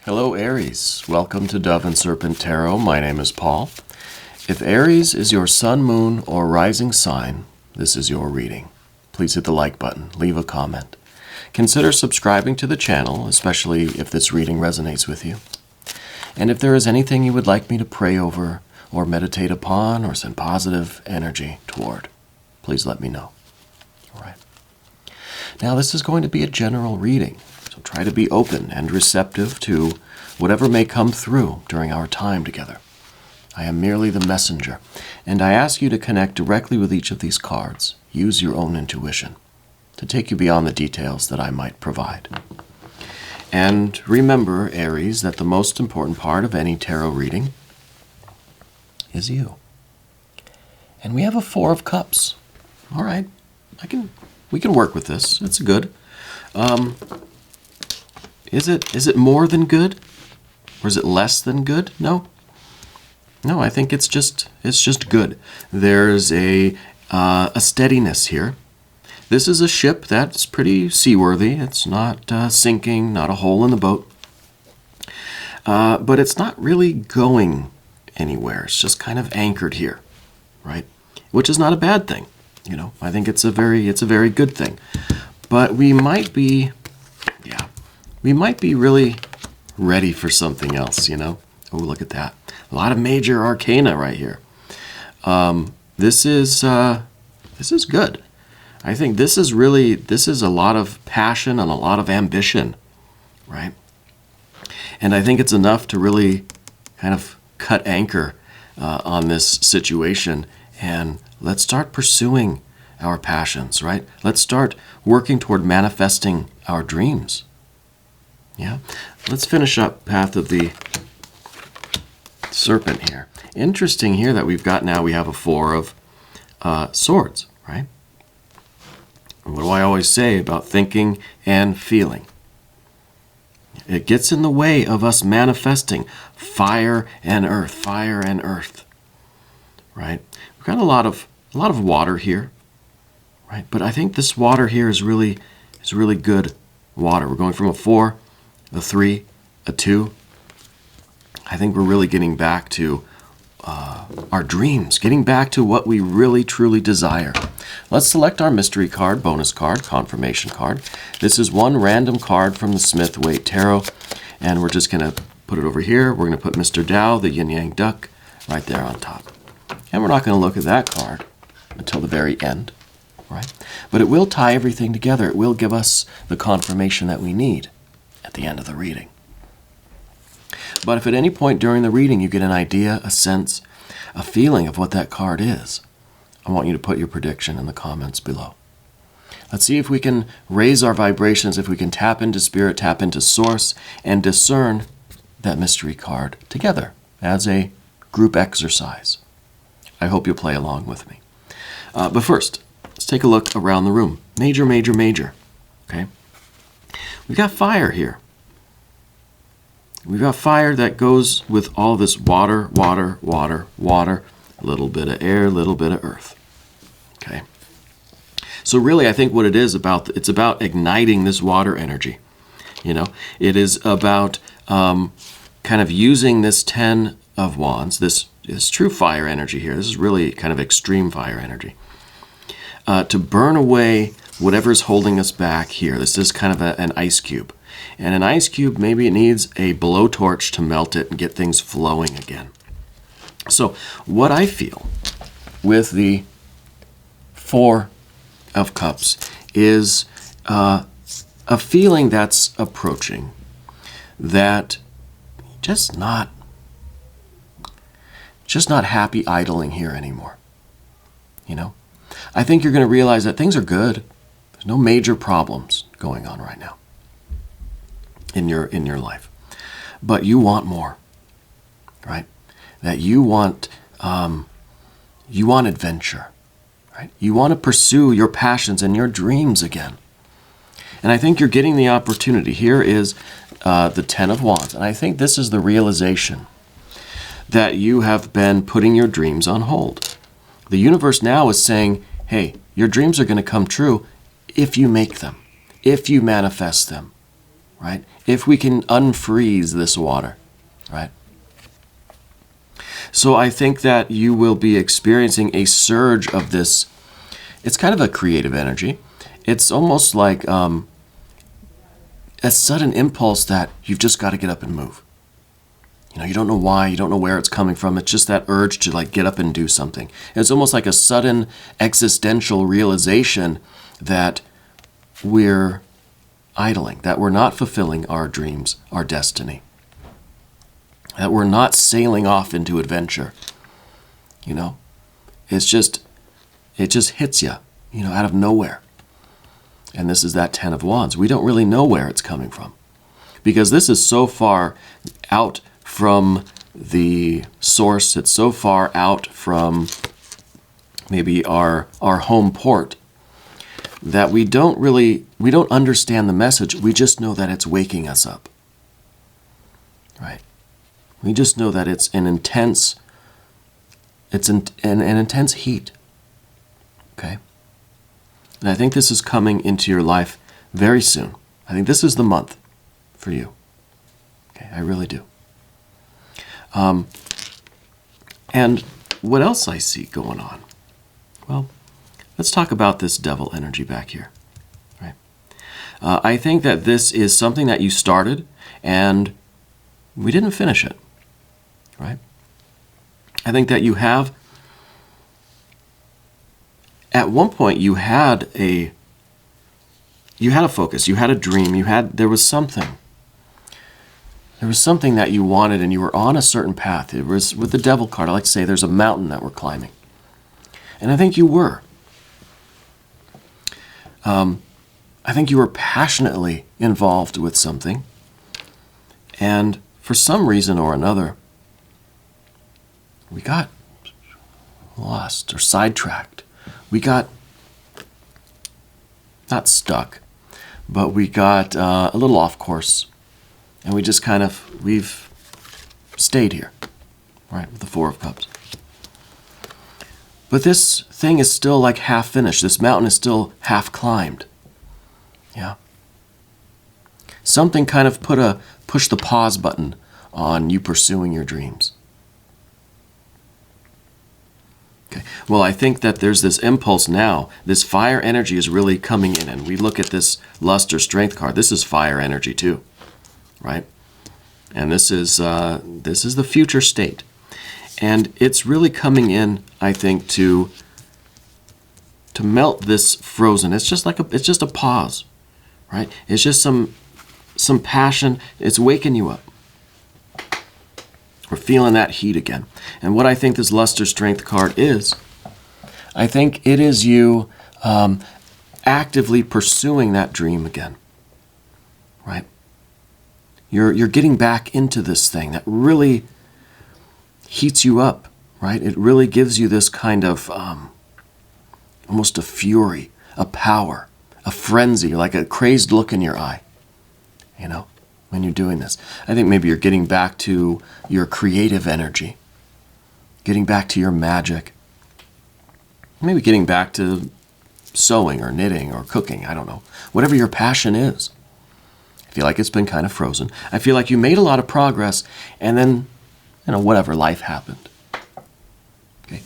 Hello Aries, welcome to Dove and Serpent Tarot. My name is Paul. If Aries is your sun, moon, or rising sign, this is your reading. Please hit the like button, leave a comment. Consider subscribing to the channel, especially if this reading resonates with you. And if there is anything you would like me to pray over, or meditate upon, or send positive energy toward, please let me know. All right. Now this is going to be a general reading. So try to be open and receptive to whatever may come through during our time together. I am merely the messenger, and I ask you to connect directly with each of these cards. Use your own intuition to take you beyond the details that I might provide. And remember, Aries, that the most important part of any tarot reading is you. And we have a Four of Cups. All right, we can work with this. It's good. Is it more than good? Or is it less than good? No. No, I think it's just good. There's a steadiness here. This is a ship that's pretty seaworthy. It's not sinking, not a hole in the boat. But it's not really going anywhere. It's just kind of anchored here, right? Which is not a bad thing. You know, I think it's a very good thing. But we might be really ready for something else, you know? Oh, look at that. A lot of major arcana right here. This is good. I think this is a lot of passion and a lot of ambition, right? And I think it's enough to really kind of cut anchor on this situation, and let's start pursuing our passions, right? Let's start working toward manifesting our dreams. Yeah, let's finish up Path of the Serpent here. Interesting here that we have a Four of Swords, right? And what do I always say about thinking and feeling? It gets in the way of us manifesting fire and earth, right? We've got a lot of water here, right? But I think this water here is really good water. We're going from a 4, a 3, a 2. I think we're really getting back to our dreams, getting back to what we really truly desire. Let's select our mystery card, bonus card, confirmation card. This is one random card from the Smith-Waite Tarot, and we're just going to put it over here. We're going to put Mr. Tao, the yin-yang duck, right there on top. And we're not going to look at that card until the very end, right? But it will tie everything together. It will give us the confirmation that we need at the end of the reading. But if at any point during the reading you get an idea, a sense, a feeling of what that card is, I want you to put your prediction in the comments below. Let's see if we can raise our vibrations, if we can tap into spirit, tap into source, and discern that mystery card together as a group exercise. I hope you'll play along with me. But first, let's take a look around the room. Major, major, major. Okay? We've got fire here. We've got fire that goes with all this water, water, water, water, a little bit of air, a little bit of earth. Okay? So really, I think what it is it's about igniting this water energy. You know, it is about kind of using this 10 of Wands, this true fire energy here. This is really kind of extreme fire energy. To burn away whatever's holding us back here. This is kind of an ice cube. And an ice cube, maybe it needs a blowtorch to melt it and get things flowing again. So what I feel with the Four of Cups is a feeling that's approaching, that just not happy idling here anymore. You know? I think you're going to realize that things are good. There's no major problems going on right now in your life. But you want more, right? That you want adventure, right? You want to pursue your passions and your dreams again. And I think you're getting the opportunity. Here is the 10 of Wands. And I think this is the realization that you have been putting your dreams on hold. The universe now is saying, hey, your dreams are going to come true if you make them, if you manifest them, right? If we can unfreeze this water, right? So I think that you will be experiencing a surge of this. It's kind of a creative energy. It's almost like a sudden impulse that you've just got to get up and move. You know, you don't know why, you don't know where it's coming from. It's just that urge to like get up and do something. It's almost like a sudden existential realization that we're idling, that we're not fulfilling our dreams, our destiny, that we're not sailing off into adventure. You know, it just hits you, you know, out of nowhere. And this is that Ten of Wands. We don't really know where it's coming from because this is so far out from the source. It's so far out from maybe our home port that we don't understand the message. We just know that it's waking us up, right? We just know that it's an intense heat, okay? And I think this is coming into your life very soon. I think this is the month for you, okay? I really do. And what else I see going on? Well, let's talk about this devil energy back here, right? I think that this is something that you started and we didn't finish it, right? I think that you have, at one point you had a focus, you had a dream, there was something that you wanted and you were on a certain path. It was with the devil card. I like to say there's a mountain that we're climbing. And I think you were. I think you were passionately involved with something. And for some reason or another, we got lost or sidetracked. We got not stuck, but we got a little off course. And we just we've stayed here, right, with the Four of Cups. But this thing is still like half finished. This mountain is still half climbed. Yeah. Something kind of push the pause button on you pursuing your dreams. Okay. Well, I think that there's this impulse now. This fire energy is really coming in, and we look at this lust or strength card. This is fire energy too. Right? And this is the future state. And it's really coming in, I think, to melt this frozen. It's just a pause, right? It's just some passion. It's waking you up. We're feeling that heat again. And what I think this lust or strength card is, I think it is you actively pursuing that dream again, right? You're getting back into this thing that really heats you up, right? It really gives you this kind of almost a fury, a power, a frenzy, like a crazed look in your eye, you know, when you're doing this. I think maybe you're getting back to your creative energy, getting back to your magic, maybe getting back to sewing or knitting or cooking, I don't know, whatever your passion is. I feel like it's been kind of frozen. I feel like you made a lot of progress and then, you know, whatever, life happened. Okay.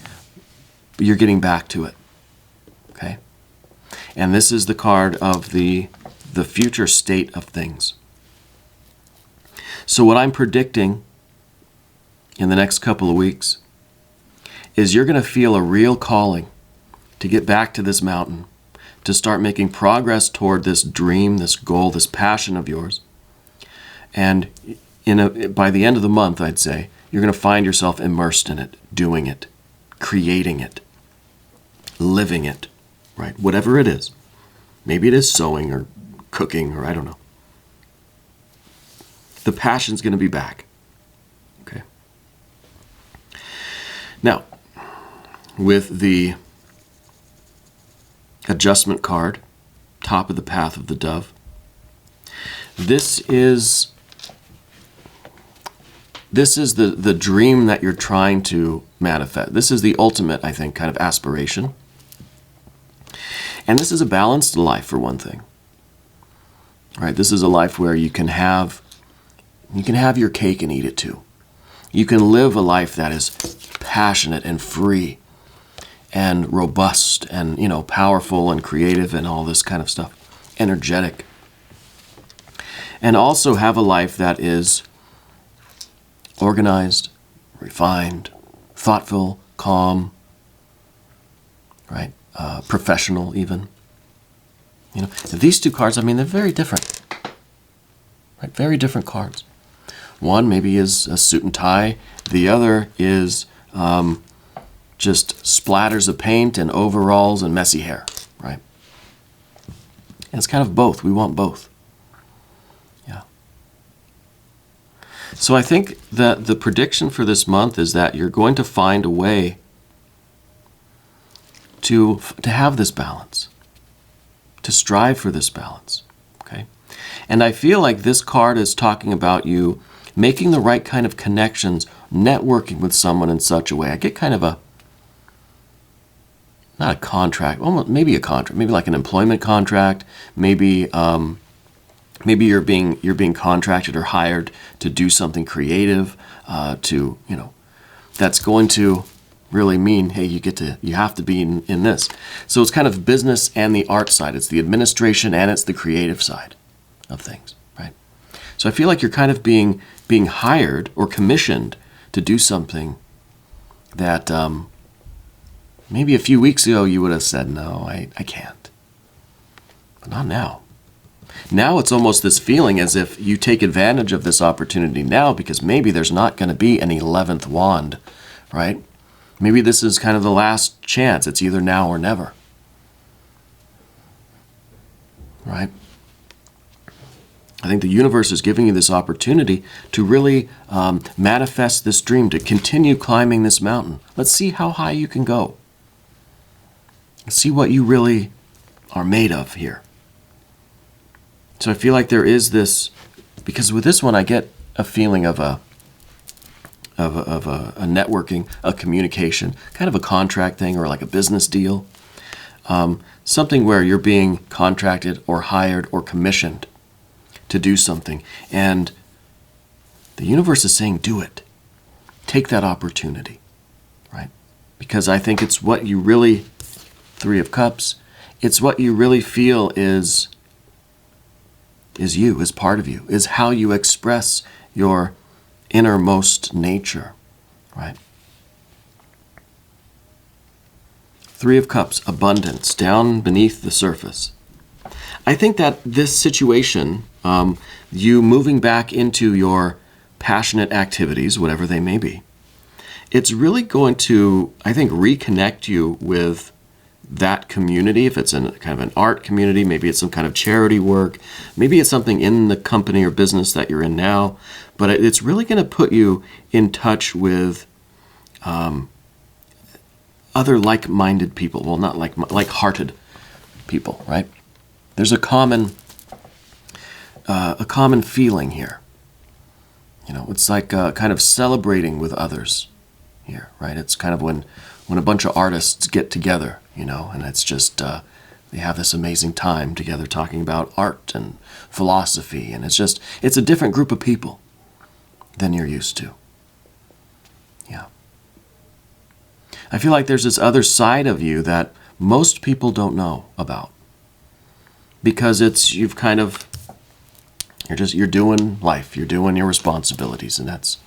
But you're getting back to it. Okay. And this is the card of the future state of things. So what I'm predicting in the next couple of weeks is you're going to feel a real calling to get back to this mountain, to start making progress toward this dream, this goal, this passion of yours. And by the end of the month, I'd say, you're going to find yourself immersed in it, doing it, creating it, living it, right? Whatever it is. Maybe it is sewing or cooking or I don't know. The passion's going to be back. Okay. Now, with the adjustment card, top of the path of the dove. This is the dream that you're trying to manifest. This is the ultimate, I think, kind of aspiration. And this is a balanced life, for one thing. right? This is a life where you can have your cake and eat it too. You can live a life that is passionate and free and robust and, powerful and creative and all this kind of stuff, energetic. And also have a life that is organized, refined, thoughtful, calm, right? Professional even. These two cards, they're very different, right? Very different cards. One maybe is a suit and tie. The other is just splatters of paint and overalls and messy hair, right? And it's kind of both. We want both. Yeah. So I think that the prediction for this month is that you're going to find a way to have this balance, to strive for this balance, okay? And I feel like this card is talking about you making the right kind of connections, networking with someone in such a way. I get kind of not a contract, almost maybe a contract, maybe like an employment contract, maybe you're being contracted or hired to do something creative, that's going to really mean, hey, you have to be in this. So it's kind of business and the art side. It's the administration and it's the creative side of things, right? So I feel like you're kind of being hired or commissioned to do something that maybe a few weeks ago you would have said, no, I can't. But not now. Now it's almost this feeling as if you take advantage of this opportunity now because maybe there's not going to be an 11th wand, right? Maybe this is kind of the last chance. It's either now or never, right? I think the universe is giving you this opportunity to really manifest this dream, to continue climbing this mountain. Let's see how high you can go. Let's see what you really are made of here. So I feel like there is this, because with this one I get a feeling of a networking, a communication, kind of a contract thing or like a business deal. Something where you're being contracted or hired or commissioned to do something. And the universe is saying, do it. Take that opportunity, right? Because I think it's what you really, Three of Cups, it's what you really feel is you, is part of you, is how you express your innermost nature, right? Three of Cups, abundance, down beneath the surface. I think that this situation, you moving back into your passionate activities, whatever they may be, it's really going to, I think, reconnect you with that community. If it's in kind of an art community, maybe it's some kind of charity work, maybe it's something in the company or business that you're in now, but it's really going to put you in touch with other like-minded people. Well, not like-hearted people, right? There's a common feeling here. It's like kind of celebrating with others here, right? It's kind of when a bunch of artists get together, and it's just they have this amazing time together talking about art and philosophy, and it's a different group of people than you're used to. Yeah. I feel like there's this other side of you that most people don't know about, because you're doing life, you're doing your responsibilities, and that's,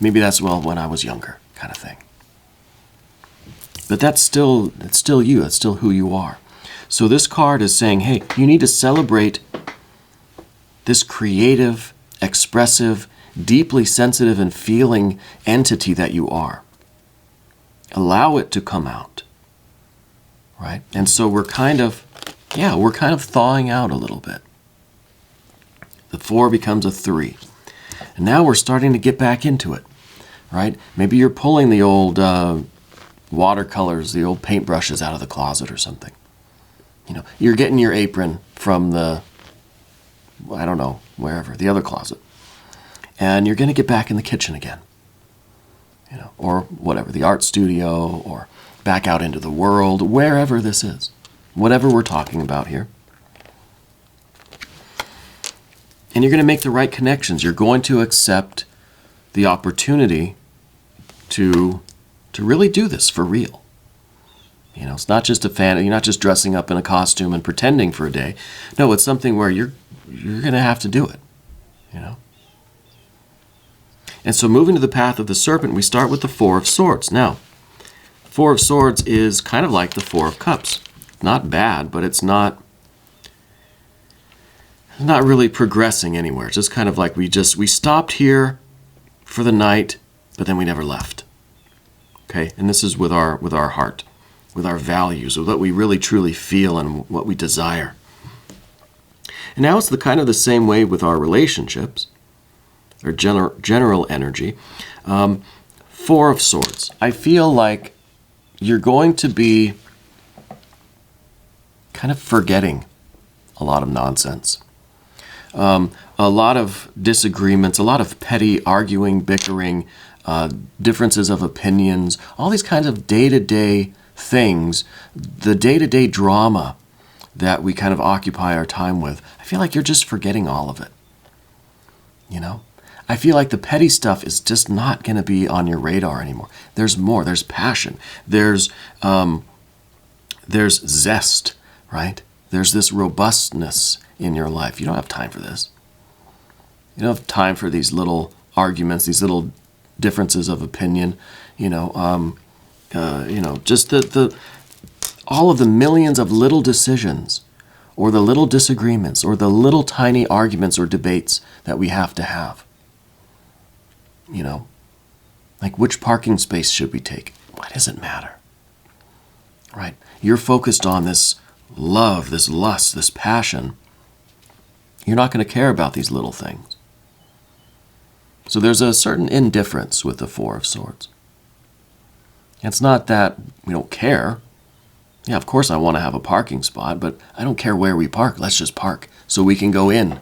maybe that's, well, when I was younger kind of thing. But it's still you, it's still who you are. So this card is saying, hey, you need to celebrate this creative, expressive, deeply sensitive and feeling entity that you are. Allow it to come out, right? And so we're kind of thawing out a little bit. The 4 becomes a 3. And now we're starting to get back into it, right? Maybe you're pulling the old watercolors, the old paintbrushes out of the closet or something. You're getting your apron from the, I don't know, wherever, the other closet. And you're going to get back in the kitchen again. Or whatever, the art studio, or back out into the world, wherever this is. Whatever we're talking about here. And you're going to make the right connections. You're going to accept the opportunity to really do this for real. You know, it's not just a fan. You're not just dressing up in a costume and pretending for a day. No, it's something where you're going to have to do it. You know. And so moving to the path of the serpent, we start with the Four of Swords. Now, Four of Swords is kind of like the Four of Cups. Not bad, but it's not really progressing anywhere. It's just kind of like we stopped here for the night, but then we never left. Okay? And this is with our heart, with our values, with what we really truly feel and what we desire. And now it's kind of the same way with our relationships, or general energy. Four of Swords. I feel like you're going to be kind of forgetting a lot of nonsense. A lot of disagreements, a lot of petty arguing, bickering, differences of opinions, all these kinds of day-to-day things, the day-to-day drama that we kind of occupy our time with. I feel like you're just forgetting all of it. You know? I feel like the petty stuff is just not going to be on your radar anymore. There's more. There's passion. There's zest, right? There's this robustness in your life. You don't have time for this. You don't have time for these little arguments, these little differences of opinion. Just all of the millions of little decisions, or the little disagreements, or the little tiny arguments or debates that we have to have. You know, like which parking space should we take? Why does it matter? Right? You're focused on this love, this lust, this passion. You're not going to care about these little things. So there's a certain indifference with the Four of Swords. It's not that we don't care. Yeah, of course I want to have a parking spot, but I don't care where we park. Let's just park so we can go in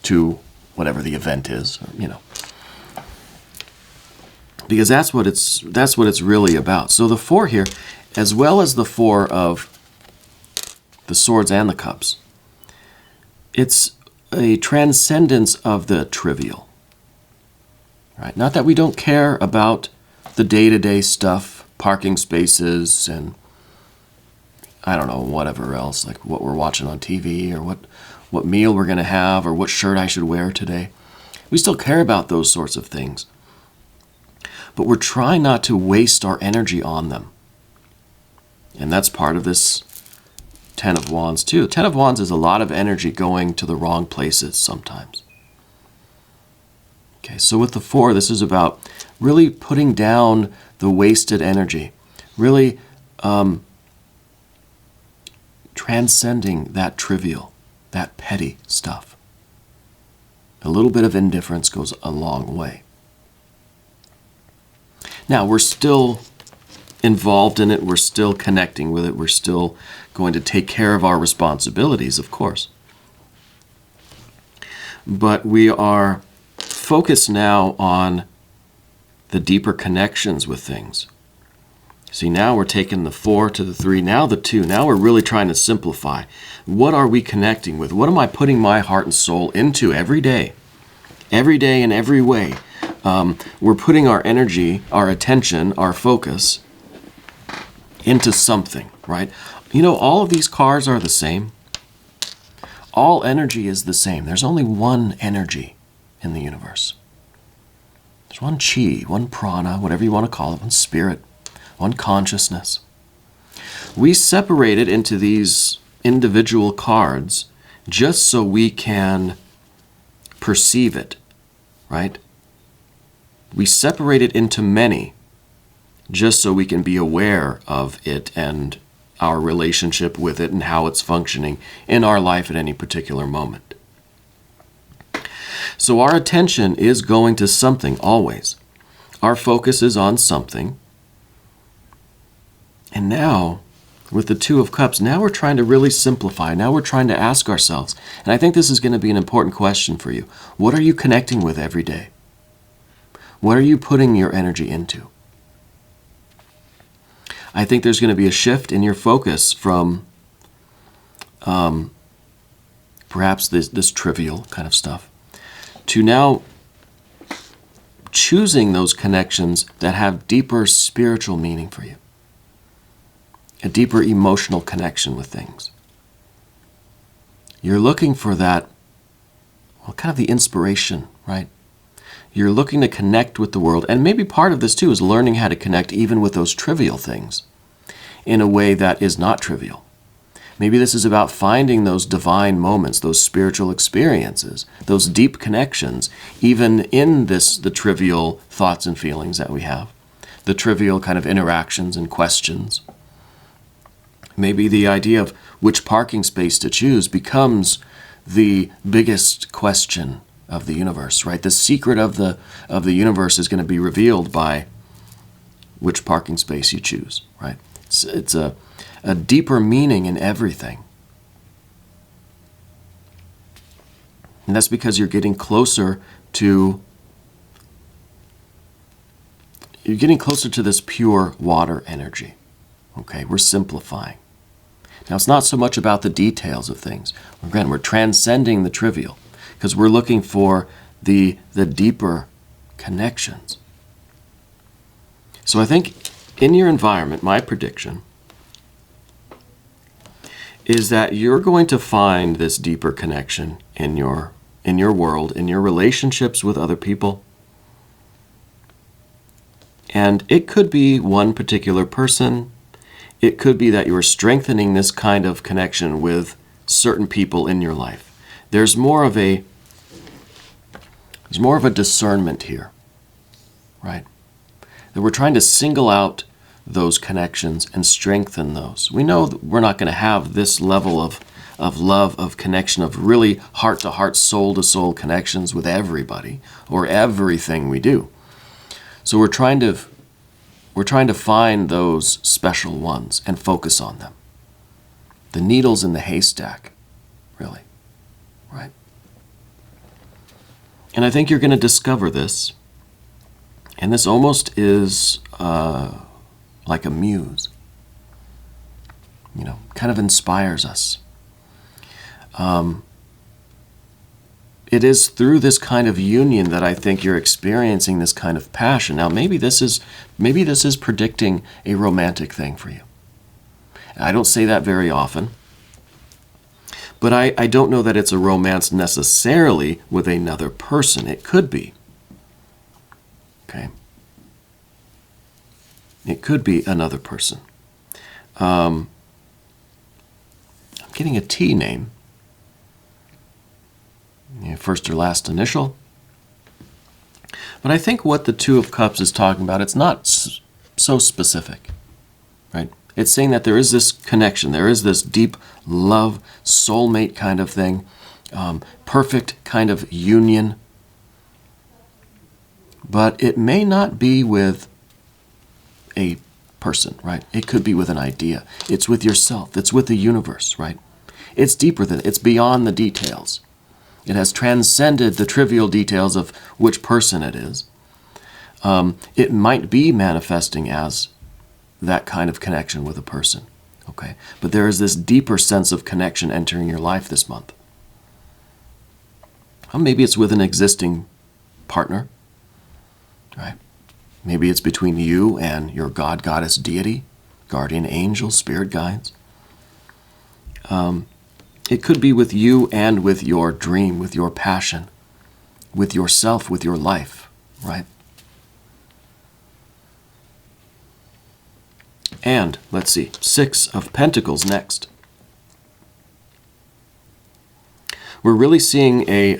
to whatever the event is, you know. Because that's what it's really about. So the Four here, as well as the Four of the Swords and the Cups, it's a transcendence of the trivial. Right? Not that we don't care about the day-to-day stuff, parking spaces, and I don't know, whatever else, like what we're watching on TV, or what meal we're going to have, or what shirt I should wear today. We still care about those sorts of things. But we're trying not to waste our energy on them. And that's part of this Ten of Wands too. Ten of Wands is a lot of energy going to the wrong places sometimes. Okay, so with the Four, this is about really putting down the wasted energy. Really transcending that trivial, that petty stuff. A little bit of indifference goes a long way. Now, we're still involved in it. We're still connecting with it. We're still going to take care of our responsibilities, of course. But we are focused now on the deeper connections with things. See, now we're taking the 4 to the 3, now the 2. Now we're really trying to simplify. What are we connecting with? What am I putting my heart and soul into every day? Every day in every way. We're putting our energy, our attention, our focus into something, right? You know, all of these cards are the same. All energy is the same. There's only one energy in the universe. There's one chi, one prana, whatever you want to call it, one spirit, one consciousness. We separate it into these individual cards just so we can perceive it, right? We separate it into many just so we can be aware of it and our relationship with it and how it's functioning in our life at any particular moment. So our attention is going to something always. Our focus is on something. And now, with the Two of Cups, now we're trying to really simplify. Now we're trying to ask ourselves, and I think this is going to be an important question for you. What are you connecting with every day? What are you putting your energy into? I think there's going to be a shift in your focus from perhaps this trivial kind of stuff, to now choosing those connections that have deeper spiritual meaning for you, a deeper emotional connection with things. You're looking for that, well, kind of the inspiration, right? You're looking to connect with the world, and maybe part of this too is learning how to connect even with those trivial things in a way that is not trivial. Maybe this is about finding those divine moments, those spiritual experiences, those deep connections, even in the trivial thoughts and feelings that we have, the trivial kind of interactions and questions. Maybe the idea of which parking space to choose becomes the biggest question of the universe, right? The secret of the universe is going to be revealed by which parking space you choose, right? It's a deeper meaning in everything. And that's because you're getting closer to this pure water energy. Okay, we're simplifying. Now, it's not so much about the details of things. Again, we're transcending the trivial because we're looking for the deeper connections. So I think in your environment, my prediction is that you're going to find this deeper connection in your world, in your relationships with other people. And it could be one particular person. It could be that you are strengthening this kind of connection with certain people in your life. There's more of a discernment here, right? That we're trying to single out those connections and strengthen those. We know that we're not going to have this level of love, of connection, of really heart-to-heart, soul-to-soul connections with everybody or everything we do. So we're trying to find those special ones and focus on them. The needles in the haystack, really, right? And I think you're going to discover this, and this almost is like a muse, kind of inspires us. It is through this kind of union that I think you're experiencing this kind of passion. Now, maybe this is predicting a romantic thing for you. I don't say that very often, but I don't know that it's a romance necessarily with another person. It could be. Okay. It could be another person. I'm getting a T name. First or last initial. But I think what the Two of Cups is talking about, it's not so specific, right? It's saying that there is this connection, there is this deep love, soulmate kind of thing, perfect kind of union. But it may not be with a person, right? It could be with an idea. It's with yourself. It's with the universe, right? It's deeper than, it's beyond the details. It has transcended the trivial details of which person it is. It might be manifesting as that kind of connection with a person, okay? But there is this deeper sense of connection entering your life this month. Maybe it's with an existing partner, right? Maybe it's between you and your god, goddess, deity, guardian angel, spirit guides. It could be with you and with your dream, with your passion, with yourself, with your life, right? And, let's see, Six of Pentacles next. We're really seeing a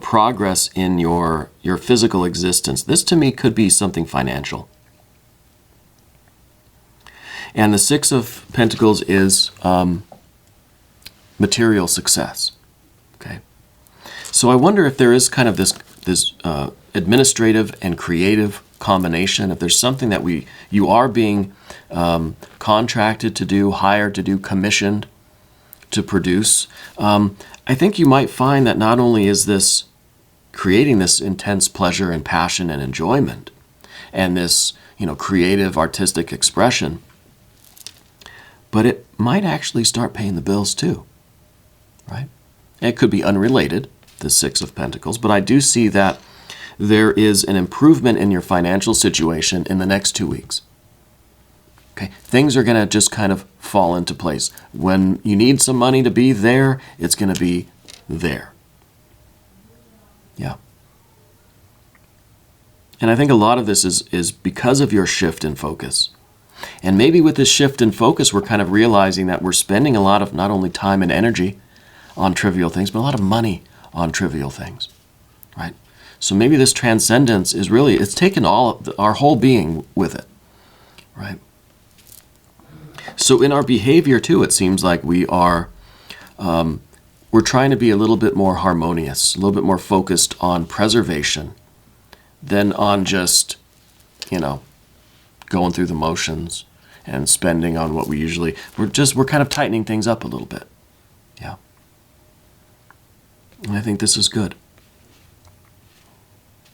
progress in your physical existence. This, to me, could be something financial. And the Six of Pentacles is material success. Okay, so I wonder if there is kind of this administrative and creative combination. If there's something that you are being contracted to do, hired to do, commissioned to produce. I think you might find that not only is this creating this intense pleasure and passion and enjoyment, and this creative artistic expression, but it might actually start paying the bills too. Right? It could be unrelated, the Six of Pentacles, but I do see that there is an improvement in your financial situation in the next 2 weeks. Okay, things are going to just kind of fall into place. When you need some money to be there, it's going to be there. Yeah. And I think a lot of this is because of your shift in focus. And maybe with this shift in focus, we're kind of realizing that we're spending a lot of not only time and energy on trivial things, but a lot of money on trivial things, right? So maybe this transcendence is really, it's taken our whole being with it, right? So in our behavior too, it seems like we're trying to be a little bit more harmonious, a little bit more focused on preservation than on just, going through the motions and spending on what we usually, we're kind of tightening things up a little bit. Yeah. And I think this is good.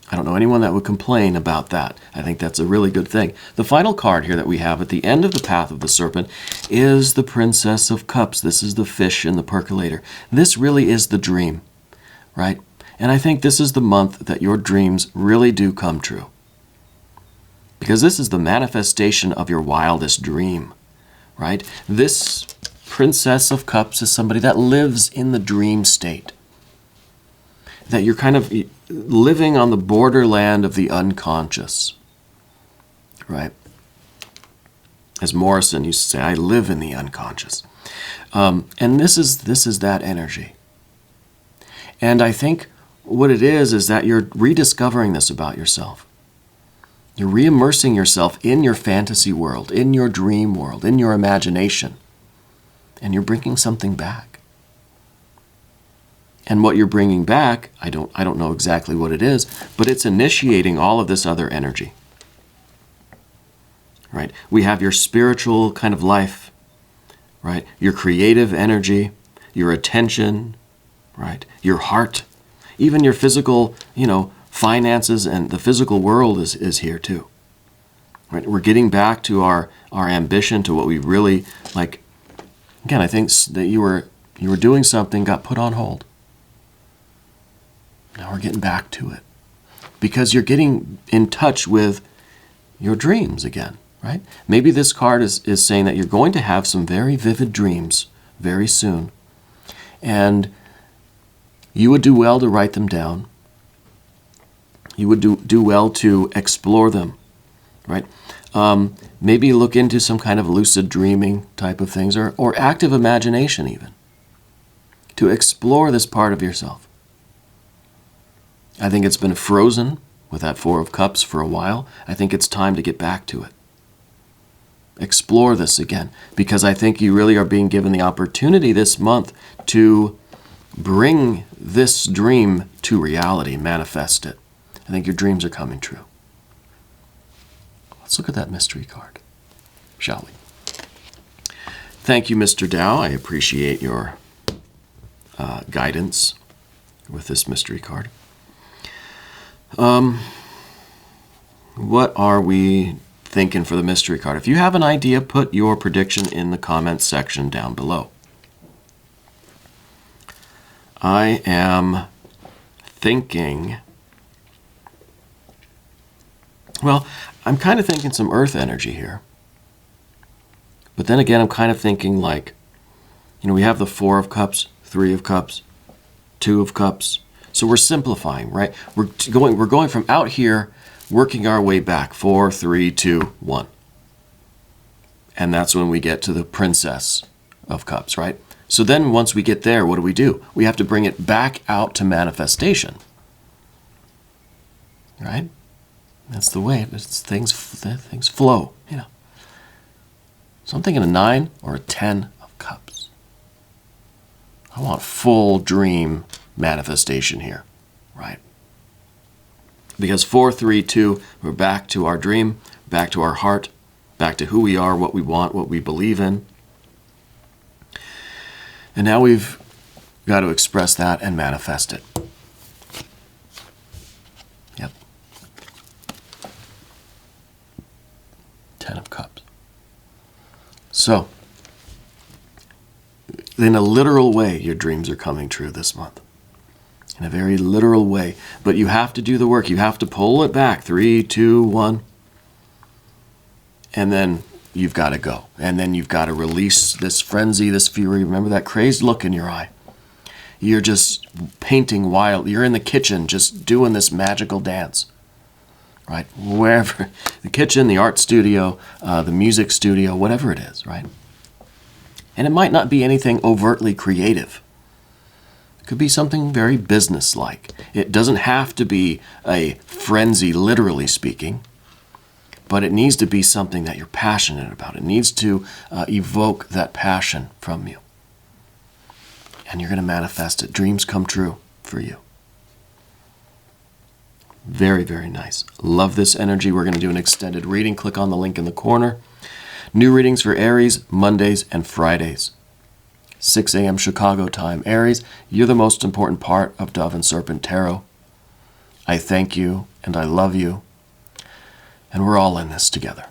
I don't know anyone that would complain about that. I think that's a really good thing. The final card here that we have at the end of the path of the serpent is the Princess of Cups. This is the fish in the percolator. This really is the dream, right? And I think this is the month that your dreams really do come true. Because this is the manifestation of your wildest dream, right? This Princess of Cups is somebody that lives in the dream state. That you're kind of living on the borderland of the unconscious, right? As Morrison used to say, I live in the unconscious. And this is that energy. And I think what it is that you're rediscovering this about yourself. You're re-immersing yourself in your fantasy world, in your dream world, in your imagination. And you're bringing something back. And what you're bringing back, I don't know exactly what it is, but it's initiating all of this other energy. Right? We have your spiritual kind of life, right? Your creative energy, your attention, right? Your heart, even your physical, finances and the physical world is here too. Right? We're getting back to our ambition, to what we really like. Again, I think that you were doing something, got put on hold. Now we're getting back to it. Because you're getting in touch with your dreams again, right? Maybe this card is saying that you're going to have some very vivid dreams very soon. And you would do well to write them down. You would do well to explore them, right? Maybe look into some kind of lucid dreaming type of things, or active imagination even, to explore this part of yourself. I think it's been frozen with that Four of Cups for a while. I think it's time to get back to it. Explore this again, because I think you really are being given the opportunity this month to bring this dream to reality, manifest it. I think your dreams are coming true. Let's look at that mystery card, shall we? Thank you, Mr. Dow. I appreciate your guidance with this mystery card. What are we thinking for the mystery card? If you have an idea, put your prediction in the comments section down below. I am thinking, well, I'm kind of thinking some earth energy here. But then again, I'm kind of thinking like, we have the Four of Cups, Three of Cups, Two of Cups. So we're simplifying, right? We're going from out here, working our way back. 4, 3, 2, 1. And that's when we get to the Princess of Cups, right? So then once we get there, what do? We have to bring it back out to manifestation. Right? That's the way things flow, So I'm thinking a 9 or a 10 of Cups. I want full dream manifestation here, right? Because 4, 3, 2, we're back to our dream, back to our heart, back to who we are, what we want, what we believe in. And now we've got to express that and manifest it. Yep. 10 of Cups. So, in a literal way, your dreams are coming true this month. In a very literal way. But you have to do the work. You have to pull it back. 3, 2, 1. And then you've got to go. And then you've got to release this frenzy, this fury. Remember that crazed look in your eye. You're just painting wild. You're in the kitchen just doing this magical dance. Right? Wherever. The kitchen, the art studio, the music studio, whatever it is, right? And it might not be anything overtly creative. It could be something very business-like. It doesn't have to be a frenzy, literally speaking, but it needs to be something that you're passionate about. It needs to evoke that passion from you. And you're going to manifest it. Dreams come true for you. Very, very nice. Love this energy. We're going to do an extended reading. Click on the link in the corner. New readings for Aries, Mondays and Fridays. 6 a.m. Chicago time. Aries, you're the most important part of Dove and Serpent Tarot. I thank you and I love you. And we're all in this together.